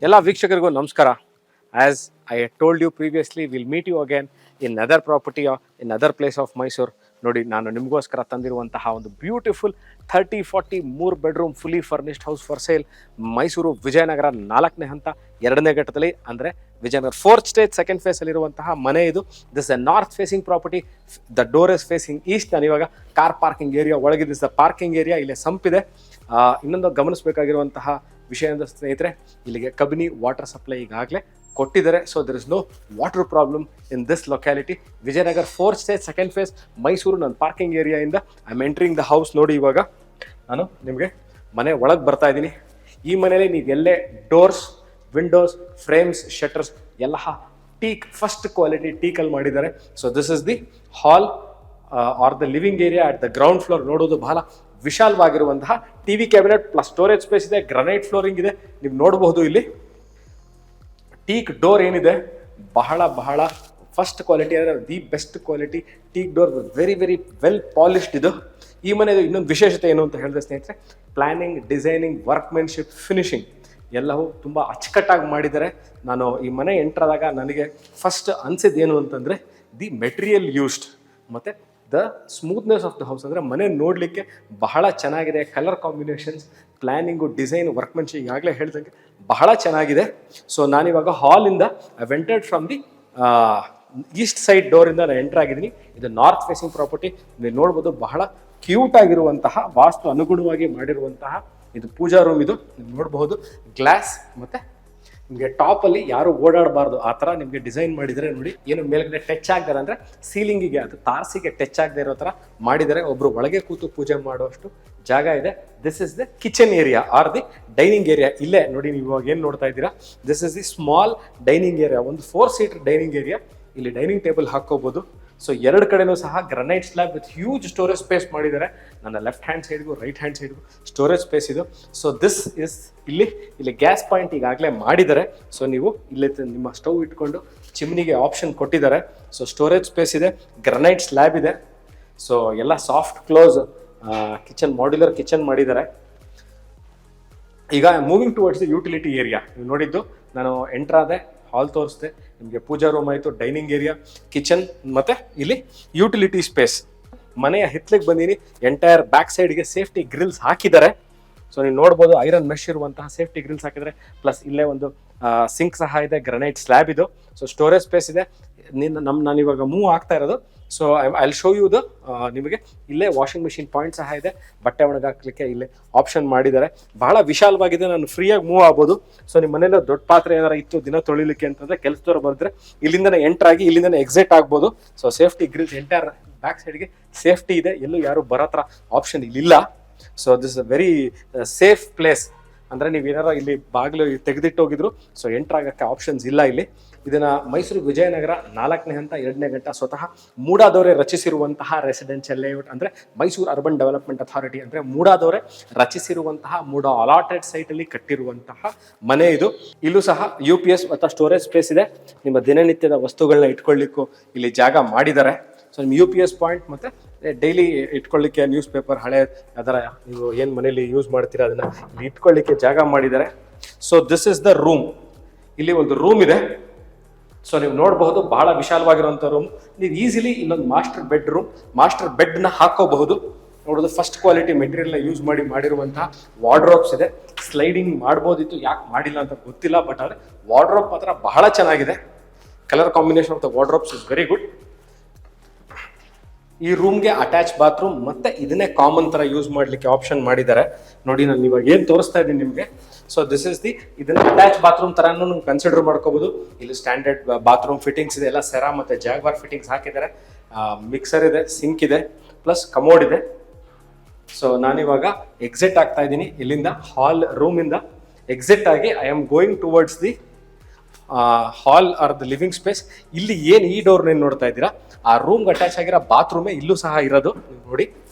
ಎಲ್ಲ ವೀಕ್ಷಕರಿಗೂ ನಮಸ್ಕಾರ. As I told you previously, will meet you again in other property in other place of Mysuru. ನೋಡಿ, ನಾನು ನಿಮಗೋಸ್ಕರ ತಂದಿರುವಂತಹ ಒಂದು beautiful 30-40 3 bedroom fully furnished house for sale, Mysuru Vijayanagar 4ನೇ ಹಂತ 2ನೇ ಘಟ್ಟದಲ್ಲಿ, ಅಂದರೆ ವಿಜಯನಗರ 4th ಸ್ಟೇಜ್ 2nd ಫೇಸಲ್ಲಿರುವಂತಹ ಮನೆ ಇದು. This A north facing property, the door is facing East. ನಾನು ಇವಾಗ ಕಾರ್ ಪಾರ್ಕಿಂಗ್ ಏರಿಯಾ ಒಳಗೆ, ದಿಸ್ ದ ಪಾರ್ಕಿಂಗ್ ಏರಿಯಾ. ಇಲ್ಲೇ ಸಂಪಿದೆ. ಇನ್ನೊಂದು ಗಮನಿಸಬೇಕಾಗಿರುವಂತಹ ವಿಷಯ ಅಂದರೆ ಸ್ನೇಹಿತರೆ, ಇಲ್ಲಿಗೆ ಕಬಿನಿ ವಾಟರ್ ಸಪ್ಲೈ ಈಗಾಗಲೇ ಕೊಟ್ಟಿದ್ದಾರೆ. So there is no water problem in this locality. Vijayanagar 4th stage 2nd phase, Mysuru. ನನ್ನ ಪಾರ್ಕಿಂಗ್ ಏರಿಯಾಯಿಂದ I am entering the house. ನೋಡಿ, ಇವಾಗ ನಾನು ನಿಮಗೆ ಮನೆ ಒಳಗೆ ಬರ್ತಾ ಇದ್ದೀನಿ. ಈ ಮನೆಯಲ್ಲಿ ನೀವು ಎಲ್ಲೇ ಡೋರ್ಸ್, ವಿಂಡೋಸ್, ಫ್ರೇಮ್ಸ್, ಶಟರ್ಸ್ ಎಲ್ಲ ಟೀಕ್, ಫಸ್ಟ್ ಕ್ವಾಲಿಟಿ ಟೀಕಲ್ಲಿ ಮಾಡಿದ್ದಾರೆ. So this is the hall or the living area at the ground floor. ನೋಡೋದು ಬಹಳ ವಿಶಾಲವಾಗಿರುವಂತಹ TV cabinet plus storage space ಇದೆ. ಗ್ರನೈಟ್ ಫ್ಲೋರಿಂಗ್ ಇದೆ, ನೀವು ನೋಡಬಹುದು. ಇಲ್ಲಿ ಟೀಕ್ ಡೋರ್ ಏನಿದೆ, ಬಹಳ ಫಸ್ಟ್ ಕ್ವಾಲಿಟಿ, ಅಂದರೆ the best quality teak door, very well polished ಇದು. ಈ ಮನೆಯದು ಇನ್ನೊಂದು ವಿಶೇಷತೆ ಏನು ಅಂತ ಹೇಳಿದ್ರೆ ಸ್ನೇಹಿತರೆ, ಪ್ಲಾನಿಂಗ್, ಡಿಸೈನಿಂಗ್, ವರ್ಕ್ಮೆನ್ಶಿಪ್, ಫಿನಿಶಿಂಗ್ ಎಲ್ಲವೂ ತುಂಬ ಅಚ್ಚುಕಟ್ಟಾಗಿ ಮಾಡಿದ್ದಾರೆ. ನಾನು ಈ ಮನೆ ಎಂಟ್ರಾದಾಗ ನನಗೆ ಫಸ್ಟ್ ಅನಿಸಿದ್ದು ಏನು ಅಂತಂದರೆ, ದಿ ಮೆಟೀರಿಯಲ್ ಯೂಸ್ಡ್ ಮತ್ತು the smoothness of the house. ಅಂದರೆ ಮನೆ ನೋಡಲಿಕ್ಕೆ ಬಹಳ ಚೆನ್ನಾಗಿದೆ. Colour combinations, planning, design, workmanship ಈಗಾಗಲೇ ಹೇಳ್ದಂಗೆ ಬಹಳ ಚೆನ್ನಾಗಿದೆ. ಸೊ ನಾನಿವಾಗ ಹಾಲಿಂದ I vented from the east side ಡೋರಿಂದ ನಾನು ಎಂಟರ್ ಆಗಿದ್ದೀನಿ. ಇದು ನಾರ್ತ್ ಫೇಸಿಂಗ್ ಪ್ರಾಪರ್ಟಿ. ನೀವು ನೋಡ್ಬೋದು, ಬಹಳ ಕ್ಯೂಟ್ ಆಗಿರುವಂತಹ, ವಾಸ್ತು ಅನುಗುಣವಾಗಿ ಮಾಡಿರುವಂತಹ ಇದು ಪೂಜಾ ರೂಮ್. ಇದು ನೀವು ನೋಡಬಹುದು, ಗ್ಲಾಸ್ ಮತ್ತು ನಿಮಗೆ ಟಾಪಲ್ಲಿ ಯಾರು ಓಡಾಡಬಾರ್ದು ಆ ಥರ ನಿಮಗೆ ಡಿಸೈನ್ ಮಾಡಿದರೆ. ನೋಡಿ, ಏನು ಮೇಲ್ಗಡೆ ಟಚ್ ಆಗ್ತಾರೆ ಅಂದರೆ ಸೀಲಿಂಗಿಗೆ, ಅದು ತಾರಸಿಗೆ ಟಚ್ ಆಗದೆ ಇರೋ ಥರ ಮಾಡಿದ್ದಾರೆ. ಒಬ್ಬರು ಒಳಗೆ ಕೂತು ಪೂಜೆ ಮಾಡುವಷ್ಟು ಜಾಗ ಇದೆ. This is the kitchen area or the dining area. ಇಲ್ಲೇ ನೋಡಿ, ನೀವು ಇವಾಗ ಏನು ನೋಡ್ತಾ ಇದ್ದೀರಾ, this is the small dining area. ಒಂದು 4 ಸೀಟರ್ ಡೈನಿಂಗ್ ಏರಿಯಾ. ಇಲ್ಲಿ ಡೈನಿಂಗ್ ಟೇಬಲ್ ಹಾಕೋಬಹುದು. ಸೊ ಎರಡು ಕಡೆನೂ ಸಹ granite slab with huge storage space ಮಾಡಿದ್ದಾರೆ. ನನ್ನ ಲೆಫ್ಟ್ ಹ್ಯಾಂಡ್ ಸೈಡ್ಗೂ ರೈಟ್ ಹ್ಯಾಂಡ್ ಸೈಡ್ಗೂ ಸ್ಟೋರೇಜ್ ಸ್ಪೇಸ್ ಇದು. ಸೊ ದಿಸ್ ಇಸ್ ಇಲ್ಲಿ ಗ್ಯಾಸ್ ಪಾಯಿಂಟ್ ಈಗಾಗಲೇ ಮಾಡಿದ್ದಾರೆ. ಸೊ ನೀವು ಇಲ್ಲಿ ನಿಮ್ಮ ಸ್ಟವ್ ಇಟ್ಕೊಂಡು ಚಿಮ್ನಿಗೆ ಆಪ್ಷನ್ ಕೊಟ್ಟಿದ್ದಾರೆ. ಸೊ ಸ್ಟೋರೇಜ್ ಸ್ಪೇಸ್ ಇದೆ, ಗ್ರನೈಟ್ ಸ್ಲ್ಯಾಬ್ ಇದೆ. ಸೊ ಎಲ್ಲ soft close kitchen, modular kitchen ಮಾಡಿದ್ದಾರೆ. ಈಗ moving towards the utility area. ನೀವು ನೋಡಿದ್ದು, ನಾನು ಎಂಟರ್ ಆದೆ, ಹಾಲ್ ತೋರಿಸ್ದೆ ನಿಮಗೆ, ಪೂಜಾ ರೂಮ್ ಆಯಿತು, ಡೈನಿಂಗ್ ಏರಿಯಾ, ಕಿಚನ್ ಮತ್ತು ಇಲ್ಲಿ ಯುಟಿಲಿಟಿ ಸ್ಪೇಸ್. ಮನೆಯ ಹಿತ್ಲಿಗೆ ಬಂದೀನಿ. ಎಂಟೈರ್ ಬ್ಯಾಕ್ ಸೈಡ್ಗೆ ಸೇಫ್ಟಿ ಗ್ರಿಲ್ಸ್ ಹಾಕಿದ್ದಾರೆ. ಸೊ ನೀವು ನೋಡ್ಬೋದು, ಐರನ್ ಮೆಶ್ ಇರುವಂತಹ ಸೇಫ್ಟಿ ಗ್ರಿಲ್ಸ್ ಹಾಕಿದ್ದಾರೆ. ಪ್ಲಸ್ ಇಲ್ಲೇ ಒಂದು ಸಿಂಕ್ ಸಹ ಇದೆ, ಗ್ರನೈಟ್ ಸ್ಲ್ಯಾಬ್ ಇದು. ಸೊ ಸ್ಟೋರೇಜ್ ಸ್ಪೇಸ್ ಇದೆ. ನಾನು ಇವಾಗ ಮೂವ್ ಆಗ್ತಾ ಇರೋದು. So I will show you the, ನಿಮಗೆ ಇಲ್ಲೇ ವಾಷಿಂಗ್ ಮಿಷಿನ್ ಪಾಯಿಂಟ್ ಸಹ ಇದೆ. ಬಟ್ಟೆ ಒಣಗಾಕ್ಲಿಕ್ಕೆ ಇಲ್ಲೇ ಆಪ್ಷನ್ ಮಾಡಿದ್ದಾರೆ. ಬಹಳ ವಿಶಾಲವಾಗಿದೆ, ನಾನು ಫ್ರೀಯಾಗಿ ಮೂವ್ ಆಗ್ಬೋದು. ಸೊ ನಿಮ್ಮ ಮನೇಲಿ ದೊಡ್ಡ ಪಾತ್ರೆ ಏನಾರ ಇತ್ತು ದಿನ ತೊಳಿಲಿಕ್ಕೆ ಅಂತಂದರೆ, ಕೆಲಸದವ್ರು ಬರೆದ್ರೆ ಇಲ್ಲಿಂದನೇ ಎಂಟರ್ ಆಗಿ ಇಲ್ಲಿಂದನೇ ಎಕ್ಸಿಟ್ ಆಗ್ಬೋದು. So safety Grylls entire back ಸೈಡ್ಗೆ ಸೇಫ್ಟಿ ಇದೆ. ಎಲ್ಲೂ ಯಾರು ಬರೋ ಥರ ಆಪ್ಷನ್ ಇಲ್ಲಿಲ್ಲ. So this a very safe place. ಅಂದರೆ ನೀವು ಏನಾರ ಇಲ್ಲಿ ಬಾಗಿಲು ತೆಗೆದಿಟ್ಟೋಗಿದ್ರು, ಸೊ ಎಂಟರ್ ಆಗೋಕ್ಕೆ ಆಪ್ಷನ್ಸ್ ಇಲ್ಲ ಇಲ್ಲಿ. ಇದನ್ನು ಮೈಸೂರು ವಿಜಯನಗರ 4ನೇ ಹಂತ 2ನೇ ಘಟ್ಟ ಸ್ವತಃ ಮೂಡಾದವರೇ ರಚಿಸಿರುವಂತಹ ರೆಸಿಡೆನ್ಷಿಯಲ್ ಲೇಔಟ್, ಅಂದರೆ ಮೈಸೂರು ಅರ್ಬನ್ ಡೆವಲಪ್ಮೆಂಟ್ ಅಥಾರಿಟಿ, ಅಂದರೆ ಮೂಡಾದವರೇ ರಚಿಸಿರುವಂತಹ, ಮೂಡಾ ಅಲಾಟೆಡ್ ಸೈಟಲ್ಲಿ ಕಟ್ಟಿರುವಂತಹ ಮನೆ ಇದು. ಇಲ್ಲೂ ಸಹ UPS ಮತ್ತು ಸ್ಟೋರೇಜ್ ಸ್ಪೇಸ್ ಇದೆ. ನಿಮ್ಮ ದಿನನಿತ್ಯದ ವಸ್ತುಗಳನ್ನ ಇಟ್ಕೊಳ್ಳಿಕ್ಕೂ ಇಲ್ಲಿ ಜಾಗ ಮಾಡಿದ್ದಾರೆ. ಸೊ ನಿಮ್ಮ UPS ಪಾಯಿಂಟ್ ಮತ್ತು ಡೈಲಿ ಇಟ್ಕೊಳ್ಳಿಕ್ಕೆ ನ್ಯೂಸ್ ಪೇಪರ್, ಹಳೆ ಅದರ ನೀವು ಏನು ಮನೇಲಿ ಯೂಸ್ ಮಾಡ್ತೀರಾ ಅದನ್ನು ಇಲ್ಲಿ ಇಟ್ಕೊಳ್ಳಿಕ್ಕೆ ಜಾಗ ಮಾಡಿದ್ದಾರೆ. So this is the room. ಇಲ್ಲಿ ಒಂದು ರೂಮ್ ಇದೆ. ಸೊ ನೀವು ನೋಡಬಹುದು, ಬಹಳ ವಿಶಾಲವಾಗಿರುವಂಥ ರೂಮ್. ನೀವು ಈಸಿಲಿ ಇಲ್ಲೊಂದು ಮಾಸ್ಟರ್ ಬೆಡ್ನ ಹಾಕೋಬಹುದು. ನೋಡೋದು, ಫಸ್ಟ್ ಕ್ವಾಲಿಟಿ ಮೆಟೀರಿಯಲ್ನ ಯೂಸ್ ಮಾಡಿರುವಂತಹ ವಾರ್ಡ್ರೋಬ್ಸ್ ಇದೆ. ಸ್ಲೈಡಿಂಗ್ ಮಾಡ್ಬೋದಿತ್ತು, ಯಾಕೆ ಮಾಡಿಲ್ಲ ಅಂತ ಗೊತ್ತಿಲ್ಲ. ಬಟ್ ಆದರೆ ವಾರ್ಡ್ರೋಬ್ ಮಾತ್ರ ಬಹಳ ಚೆನ್ನಾಗಿದೆ. Colour combination of the wardrobes is very good. ಈ ರೂಮ್ಗೆ ಅಟ್ಯಾಚ್ ಬಾತ್ರೂಮ್ ಮತ್ತು ಇದನ್ನೇ ಕಾಮನ್ ಥರ ಯೂಸ್ ಮಾಡಲಿಕ್ಕೆ ಆಪ್ಷನ್ ಮಾಡಿದ್ದಾರೆ. ನೋಡಿ, ನಾನು ಇವಾಗ ಏನು ತೋರಿಸ್ತಾ ಇದ್ದೀನಿ ನಿಮಗೆ. ಸೊ ದಿಸ್ ಇಸ್ ದಿ, ಇದನ್ನ ಅಟ್ಯಾಚ್ ಬಾತ್ರೂಮ್ ಥರನೂ ಕನ್ಸಿಡರ್ ಮಾಡ್ಕೋಬೋದು. ಇಲ್ಲಿ ಸ್ಟ್ಯಾಂಡರ್ಡ್ ಬಾತ್ರೂಮ್ ಫಿಟ್ಟಿಂಗ್ಸ್ ಇದೆ, ಎಲ್ಲ ಸೆರಾ ಮತ್ತು ಜಾಗ್ವಾರ್ ಫಿಟ್ಟಿಂಗ್ಸ್ ಹಾಕಿದ್ದಾರೆ. ಮಿಕ್ಸರ್ ಇದೆ, ಸಿಂಕ್ ಇದೆ, ಪ್ಲಸ್ ಕಮೋಡ್ ಇದೆ. ಸೊ ನಾನಿವಾಗ ಎಕ್ಸಿಟ್ ಆಗ್ತಾ ಇದ್ದೀನಿ ಇಲ್ಲಿಂದ, ಹಾಲ್ ರೂಮಿಂದ ಎಕ್ಸಿಟ್ ಆಗಿ I am going towards the hall or the living space. ಇಲ್ಲಿ ಏನು ಈ ಡೋರ್ನ ನೋಡ್ತಾ ಇದ್ದೀರಾ, ಆ ರೂಮ್ಗೆ ಅಟ್ಯಾಚ್ ಆಗಿರೋ ಬಾತ್ರೂಮೇ ಇಲ್ಲೂ ಸಹ ಇರೋದು. ನೋಡಿ,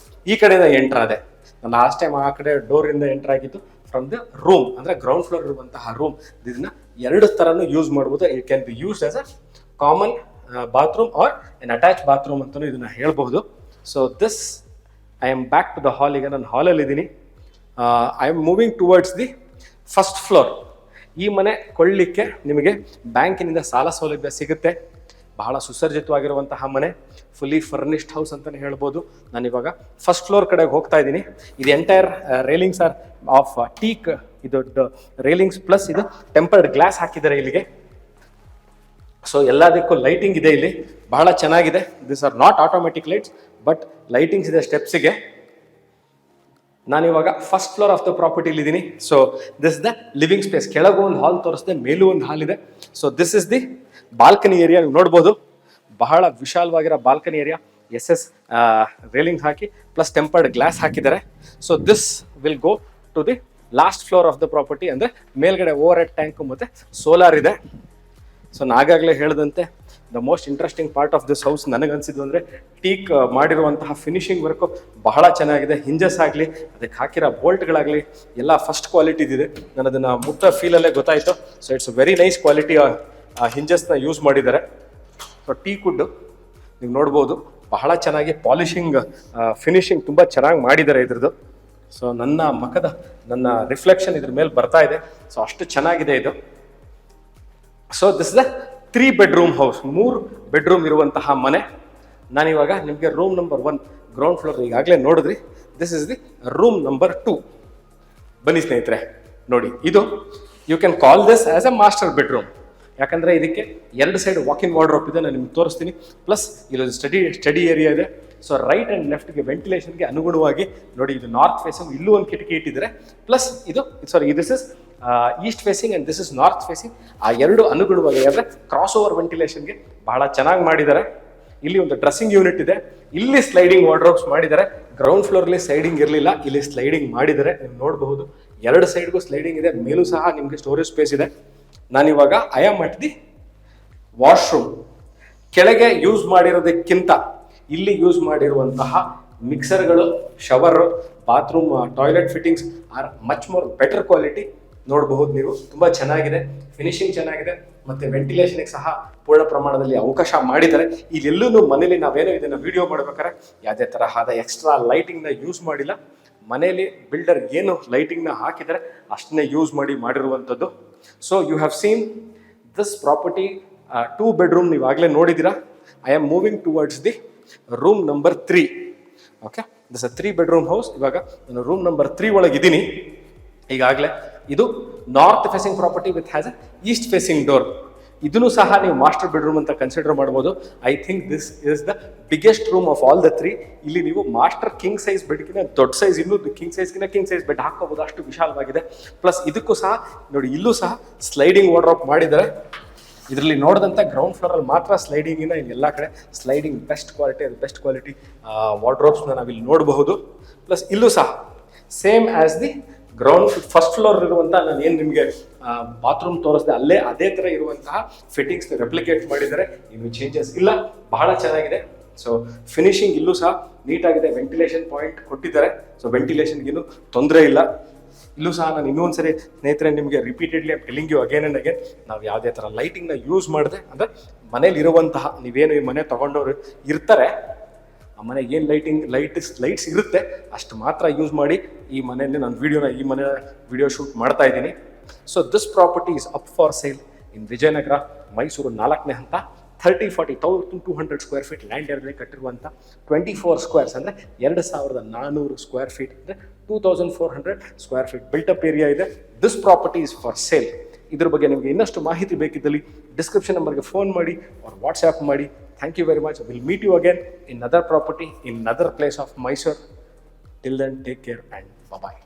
ಈ ಕಡೆಯಿಂದ ಎಂಟರ್ ಆದೆ. ನಾನು ಲಾಸ್ಟ್ ಟೈಮ್ ಆ ಕಡೆ ಡೋರಿಂದ ಎಂಟರ್ ಆಗಿದ್ದು ಫ್ರಮ್ ದ ರೂಮ್, ಅಂದರೆ ಗ್ರೌಂಡ್ ಫ್ಲೋರ್ ಇರುವಂತಹ ರೂಮ್. ಇದನ್ನ ಎರಡು ಥರನೂ ಯೂಸ್ ಮಾಡ್ಬೋದು. It can be used as a common bathroom or an attach bathroom ಅಂತಲೂ ಇದನ್ನ ಹೇಳ್ಬಹುದು. So this I am back to the hall. ಈಗ ನಾನು ಹಾಲಲ್ಲಿ ಇದ್ದೀನಿ. I am moving towards the first floor. ಈ ಮನೆ ಕೊಳ್ಳಲಿಕ್ಕೆ ನಿಮಗೆ ಬ್ಯಾಂಕಿನಿಂದ ಸಾಲ ಸೌಲಭ್ಯ ಸಿಗುತ್ತೆ. ಬಹಳ ಸುಸರ್ಜಿತವಾಗಿರುವಂತಹ ಮನೆ, ಫುಲ್ಲಿ ಫರ್ನಿಶ್ಡ್ ಹೌಸ್ ಅಂತಲೇ ಹೇಳ್ಬೋದು. ನಾನಿವಾಗ ಫಸ್ಟ್ ಫ್ಲೋರ್ ಕಡೆಗೆ ಹೋಗ್ತಾ ಇದ್ದೀನಿ. ಇದು entire railings are of teak, ಇದು ರೇಲಿಂಗ್ಸ್ ಪ್ಲಸ್ ಇದು ಟೆಂಪರ್ಡ್ ಗ್ಲಾಸ್ ಹಾಕಿದ್ದಾರೆ ಇಲ್ಲಿಗೆ. ಸೊ ಎಲ್ಲದಕ್ಕೂ ಲೈಟಿಂಗ್ ಇದೆ ಇಲ್ಲಿ, ಬಹಳ ಚೆನ್ನಾಗಿದೆ. This are not automatic lights but lightings ಇದೆ ಸ್ಟೆಪ್ಸಿಗೆ. ನಾನಿವಾಗ ಫಸ್ಟ್ ಫ್ಲೋರ್ ಆಫ್ ದ ಪ್ರಾಪರ್ಟಿಲಿ ಇದ್ದೀನಿ. So this the living space. ಕೆಳಗೂ ಒಂದು ಹಾಲ್ ತೋರಿಸಿದೆ, ಮೇಲೂ ಒಂದು ಹಾಲ್ ಇದೆ. So this is the balcony area. ನೀವು ನೋಡ್ಬೋದು ಬಹಳ ವಿಶಾಲವಾಗಿರೋ ಬಾಲ್ಕನಿ ಏರಿಯಾ. ಎಸ್ ರೇಲಿಂಗ್ ಹಾಕಿ ಪ್ಲಸ್ ಟೆಂಪರ್ಡ್ ಗ್ಲಾಸ್ ಹಾಕಿದ್ದಾರೆ. So this will go to the last floor of the property. ಅಂದರೆ ಮೇಲ್ಗಡೆ ಓವರ್ ಹೆಡ್ ಟ್ಯಾಂಕು ಮತ್ತು ಸೋಲಾರ್ ಇದೆ. ಸೊ ನಾಗಾಗಲೇ ಹೇಳಿದಂತೆ the most interesting part of this house ನನಗನ್ಸಿದ್ದು ಅಂದರೆ ಟೀಕ್ ಮಾಡಿರುವಂತಹ ಫಿನಿಶಿಂಗ್ ವರ್ಕು ಬಹಳ ಚೆನ್ನಾಗಿದೆ. ಹಿಂಜಸ್ ಆಗಲಿ, ಅದಕ್ಕೆ ಹಾಕಿರೋ ಬೋಲ್ಟ್ಗಳಾಗಲಿ ಎಲ್ಲ ಫಸ್ಟ್ ಕ್ವಾಲಿಟಿದಿದೆ. ನಾನು ಅದನ್ನು ಮುಟ್ಟ ಫೀಲಲ್ಲೇ ಗೊತ್ತಾಯಿತು. So it's very nice quality ಹಿಂಜಸ್ನ ಯೂಸ್ ಮಾಡಿದ್ದಾರೆ. ಸೊ ಟೀಕ್ ವುಡ್ಡು ನೀವು ನೋಡ್ಬೋದು ಬಹಳ ಚೆನ್ನಾಗಿ ಪಾಲಿಶಿಂಗ್ ಫಿನಿಶಿಂಗ್ ತುಂಬ ಚೆನ್ನಾಗಿ ಮಾಡಿದ್ದಾರೆ ಇದ್ರದ್ದು. ಸೊ ನನ್ನ ರಿಫ್ಲೆಕ್ಷನ್ ಇದ್ರ ಮೇಲೆ ಬರ್ತಾ ಇದೆ. ಸೊ ಅಷ್ಟು ಚೆನ್ನಾಗಿದೆ ಇದು. So this is the 3 bedroom house, 3 bedroom ಇರುವಂತಹ ಮನೆ. ನಾನಿವಾಗ ನಿಮಗೆ ರೂಮ್ ನಂಬರ್ 1 ಗ್ರೌಂಡ್ ಫ್ಲೋರ್ ಈಗಾಗಲೇ ನೋಡಿದ್ರಿ. This is the room number 2. ಬನ್ನಿ ಸ್ನೇಹಿತರೆ ನೋಡಿ, ಇದು you can call this as a master bedroom. ಯಾಕಂದರೆ ಇದಕ್ಕೆ 2 ಸೈಡ್ ವಾಕಿನ್ ವಾರ್ಡ್ರೋಬ್ ಇದೆ, ನಾನು ನಿಮ್ಗೆ ತೋರಿಸ್ತೀನಿ. ಪ್ಲಸ್ ಇಲ್ಲೊಂದು ಸ್ಟಡಿ ಏರಿಯಾ ಇದೆ. ಸೊ ರೈಟ್ ಆ್ಯಂಡ್ ಲೆಫ್ಟ್ಗೆ ವೆಂಟಿಲೇಷನ್ಗೆ ಅನುಗುಣವಾಗಿ ನೋಡಿ, ಇದು ನಾರ್ತ್ ಫೇಸಿಂಗ್, ಇಲ್ಲೂ ಒಂದು ಕಿಟಕಿ ಇಟ್ಟಿದ್ದಾರೆ. Plus this is East facing and this is north facing. ಆ ಎರಡು ಅನುಗುಣವಾಗಿ ಅಂದರೆ ಕ್ರಾಸ್ ಓವರ್ ವೆಂಟಿಲೇಷನ್ಗೆ ಬಹಳ ಚೆನ್ನಾಗಿ ಮಾಡಿದ್ದಾರೆ. ಇಲ್ಲಿ ಒಂದು ಡ್ರೆಸ್ಸಿಂಗ್ ಯೂನಿಟ್ ಇದೆ, ಇಲ್ಲಿ ಸ್ಲೈಡಿಂಗ್ ವಾರ್ಡ್ರೋಬ್ಸ್ ಮಾಡಿದ್ದಾರೆ. ಗ್ರೌಂಡ್ ಫ್ಲೋರ್ಲಿ ಸ್ಲೈಡಿಂಗ್ ಇರಲಿಲ್ಲ, ಇಲ್ಲಿ ಸ್ಲೈಡಿಂಗ್ ಮಾಡಿದ್ದಾರೆ. ನೀವು ನೋಡಬಹುದು 2 ಸೈಡ್ಗೂ ಸ್ಲೈಡಿಂಗ್ ಇದೆ. ಮೇಲೂ ಸಹ ನಿಮಗೆ ಸ್ಟೋರೇಜ್ ಸ್ಪೇಸ್ ಇದೆ. ನಾನಿವಾಗ I am at the washroom. ಕೆಳಗೆ ಯೂಸ್ ಮಾಡಿರೋದಕ್ಕಿಂತ ಇಲ್ಲಿ ಯೂಸ್ ಮಾಡಿರುವಂತಹ ಮಿಕ್ಸರ್ಗಳು, shower, bathroom, toilet fittings are much more better quality. ನೋಡಬಹುದು ನೀವು, ತುಂಬ ಚೆನ್ನಾಗಿದೆ, ಫಿನಿಶಿಂಗ್ ಚೆನ್ನಾಗಿದೆ, ಮತ್ತು ವೆಂಟಿಲೇಷನ್ಗೆ ಸಹ ಪೂರ್ಣ ಪ್ರಮಾಣದಲ್ಲಿ ಅವಕಾಶ ಮಾಡಿದ್ದಾರೆ. ಇಲ್ಲೆಲ್ಲೂ ಮನೇಲಿ ನಾವೇನೋ ಇದನ್ನು ವಿಡಿಯೋ ಮಾಡ್ಬೇಕಾದ್ರೆ ಯಾವುದೇ ತರಹದ ಎಕ್ಸ್ಟ್ರಾ ಲೈಟಿಂಗ್ನ ಯೂಸ್ ಮಾಡಿಲ್ಲ. ಮನೆಯಲ್ಲಿ ಬಿಲ್ಡರ್ ಏನು ಲೈಟಿಂಗ್ನ ಹಾಕಿದರೆ ಅಷ್ಟನ್ನೇ ಯೂಸ್ ಮಾಡಿರುವಂಥದ್ದು. So you have seen this property 2 bedroom ನೀವಾಗಲೇ ನೋಡಿದ್ದೀರಾ. I am moving towards the room number 3. Okay, this a 3 bedroom house. ಇವಾಗ ನಾನು ರೂಮ್ ನಂಬರ್ 3 ಒಳಗಿದ್ದೀನಿ ಈಗಾಗಲೇ. ಇದು north facing property with has a east facing door. ಇದನ್ನು ಸಹ ನೀವು ಮಾಸ್ಟರ್ ಬೆಡ್ರೂಮ್ ಅಂತ ಕನ್ಸಿಡರ್ ಮಾಡ್ಬೋದು. I think this is the biggest room of all the 3. ಇಲ್ಲಿ ನೀವು ಮಾಸ್ಟರ್ ಕಿಂಗ್ ಸೈಜ್ ಬೆಡ್ಗಿನ ದೊಡ್ಡ ಸೈಜ್, ಇನ್ನೂ ಕಿಂಗ್ ಸೈಜ್ ಬೆಡ್ ಹಾಕೋಬಹುದು, ಅಷ್ಟು ವಿಶಾಲವಾಗಿದೆ. ಪ್ಲಸ್ ಇದಕ್ಕೂ ಸಹ ನೋಡಿ, ಇಲ್ಲೂ ಸಹ ಸ್ಲೈಡಿಂಗ್ ವಾರ್ಡ್ರೋಬ್ ಮಾಡಿದ್ದಾರೆ. ಇದರಲ್ಲಿ ನೋಡಿದಂಥ ಗ್ರೌಂಡ್ ಫ್ಲೋರಲ್ಲಿ ಮಾತ್ರ ಸ್ಲೈಡಿಂಗಿನ, ಎಲ್ಲ ಕಡೆ ಸ್ಲೈಡಿಂಗ್ ಬೆಸ್ಟ್ ಕ್ವಾಲಿಟಿ ವಾರ್ಡ್ರೋಬ್ಸ್ನ ನಾವಿಲ್ಲಿ ನೋಡಬಹುದು. ಪ್ಲಸ್ ಇಲ್ಲೂ ಸಹ same as the ground first floor ಇರುವಂಥ ನಾನು ಏನು ನಿಮಗೆ ಬಾತ್ರೂಮ್ ತೋರಿಸಿದೆ ಅದೇ ಥರ ಇರುವಂತಹ ಫಿಟ್ಟಿಂಗ್ಸ್ ರೆಪ್ಲಿಕೇಟ್ ಮಾಡಿದ್ದಾರೆ. ಇನ್ನು ಚೇಂಜಸ್ ಇಲ್ಲ, ಬಹಳ ಚೆನ್ನಾಗಿದೆ. ಸೊ ಫಿನಿಶಿಂಗ್ ಇಲ್ಲೂ ಸಹ ನೀಟಾಗಿದೆ. ವೆಂಟಿಲೇಷನ್ ಪಾಯಿಂಟ್ ಕೊಟ್ಟಿದ್ದಾರೆ. ಸೊ ವೆಂಟಿಲೇಷನ್ಗೇನು ತೊಂದರೆ ಇಲ್ಲ. ಇಲ್ಲೂ ಸಹ ನಾನು ಇನ್ನೊಂದು ಸರಿ ಸ್ನೇಹಿತರೆ ನಿಮಗೆ repeatedly I'm telling you again and again, ನಾವು ಯಾವುದೇ ಥರ ಲೈಟಿಂಗ್ನ ಯೂಸ್ ಮಾಡಿದೆ ಅಂದರೆ ಮನೇಲಿ ಇರುವಂತಹ ನೀವೇನು ಈ ಮನೆ ತೊಗೊಂಡವ್ರು ಇರ್ತಾರೆ, ಆ ಮನೆಗೆ ಏನು ಲೈಟ್ಸ್ ಇರುತ್ತೆ ಅಷ್ಟು ಮಾತ್ರ ಯೂಸ್ ಮಾಡಿ ಈ ಮನೆಯಲ್ಲಿ ನಾನು ಈ ಮನೆ ವಿಡಿಯೋ ಶೂಟ್ ಮಾಡ್ತಾ ಇದ್ದೀನಿ. So this property is up for sale ಇನ್ ವಿಜಯನಗರ, ಮೈಸೂರು 4ನೇ ಹಂತ. 30,40,200 ಸ್ಕ್ವೇರ್ ಫೀಟ್ ಲ್ಯಾಂಡ್ ಏರಿಯಾದಲ್ಲಿ ಕಟ್ಟಿರುವಂಥ 24 ಸ್ಕ್ವೇರ್ಸ್ ಅಂದರೆ 2,400 ಸ್ಕ್ವೇರ್ ಫೀಟ್ ಅಂದರೆ 2,400 ಸ್ಕ್ವೇರ್ ಫೀಟ್ ಬಿಲ್ಟಪ್ ಏರಿಯಾ ಇದೆ. This property is for sale. ಇದ್ರ ಬಗ್ಗೆ ನಿಮಗೆ ಇನ್ನಷ್ಟು ಮಾಹಿತಿ ಬೇಕಿದ್ದಲ್ಲಿ ಡಿಸ್ಕ್ರಿಪ್ಷನ್ ನಂಬರ್ಗೆ ಫೋನ್ ಮಾಡಿ or ವಾಟ್ಸ್ಆ್ಯಪ್ ಮಾಡಿ. Thank you very much. We'll meet you again in another property, in another place of Mysore. Till then, take care and bye-bye.